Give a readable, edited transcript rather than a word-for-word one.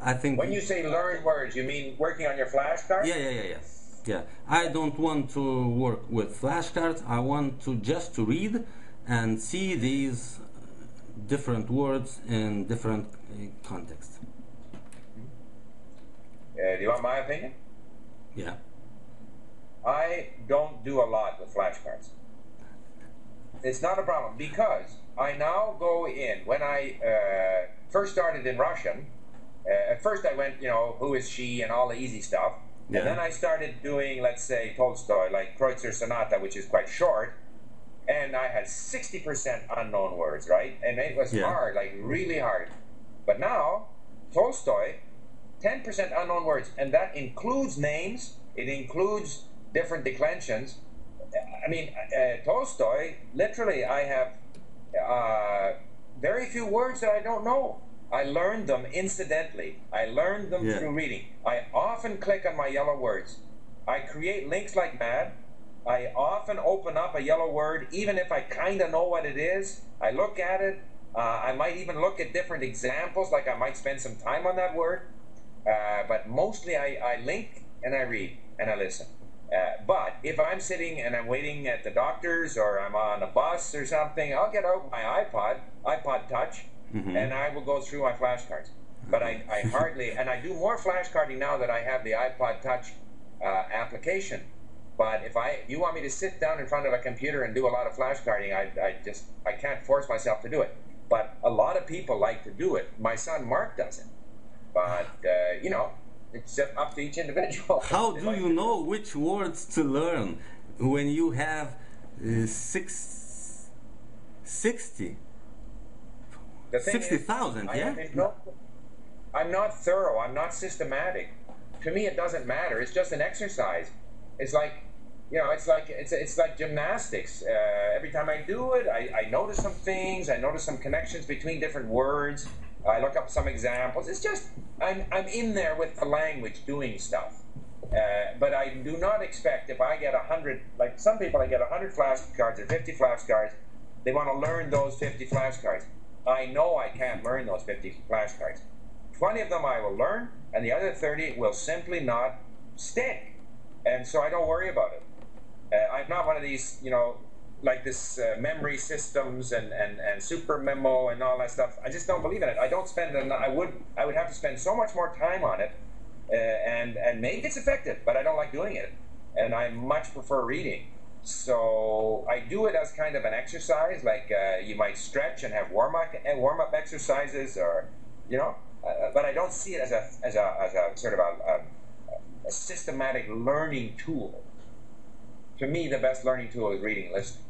I think... When you say learn words, you mean working on your flashcards? Yeah. I don't want to work with flashcards. I want to just to read and see these different words in different contexts. Do you want my opinion? Yeah. I don't do a lot with flashcards. It's not a problem because I now go in. When I first started in Russian, at first I went, who is she and all the easy stuff. Yeah. And then I started doing, let's say, Tolstoy, like Kreutzer Sonata, which is quite short. And I had 60% unknown words, right? And it was hard, like really hard. But now, Tolstoy, 10% unknown words. And that includes names. It includes different declensions. I mean, Tolstoy, literally, I have very few words that I don't know. I learned them incidentally. I learned them through reading. I often click on my yellow words. I create links like mad. I often open up a yellow word, even if I kind of know what it is. I look at it. I might even look at different examples, like I might spend some time on that word. But mostly I link and I read and I listen. But if I'm sitting and I'm waiting at the doctor's or I'm on a bus or something, I'll get out my iPod Touch, and I will go through my flashcards. But I hardly, and I do more flashcarding now that I have the iPod Touch application. But if you want me to sit down in front of a computer and do a lot of flashcarding, I can't force myself to do it. But a lot of people like to do it. My son Mark doesn't. But, it's up to each individual. How do you know which words to learn when you have 60,000, yeah? I'm not thorough. I'm not systematic. To me, it doesn't matter. It's just an exercise. It's like, it's like gymnastics. Every time I do it, I notice some things. I notice some connections between different words. I look up some examples. It's just, I'm in there with the language doing stuff. But I do not expect if I get 100, like some people, I get 100 flashcards or 50 flashcards, they want to learn those 50 flashcards. I know I can't learn those 50 flashcards. 20 of them I will learn, and the other 30 will simply not stick. And so I don't worry about it. I'm not one of these, like this memory systems and super memo and all that stuff. I just don't believe in it. I don't spend I would have to spend so much more time on it, and maybe it's effective, but I don't like doing it, and I much prefer reading. So I do it as kind of an exercise, like you might stretch and have warm up exercises, or but I don't see it as a sort of a systematic learning tool. To me, the best learning tool is reading and listening.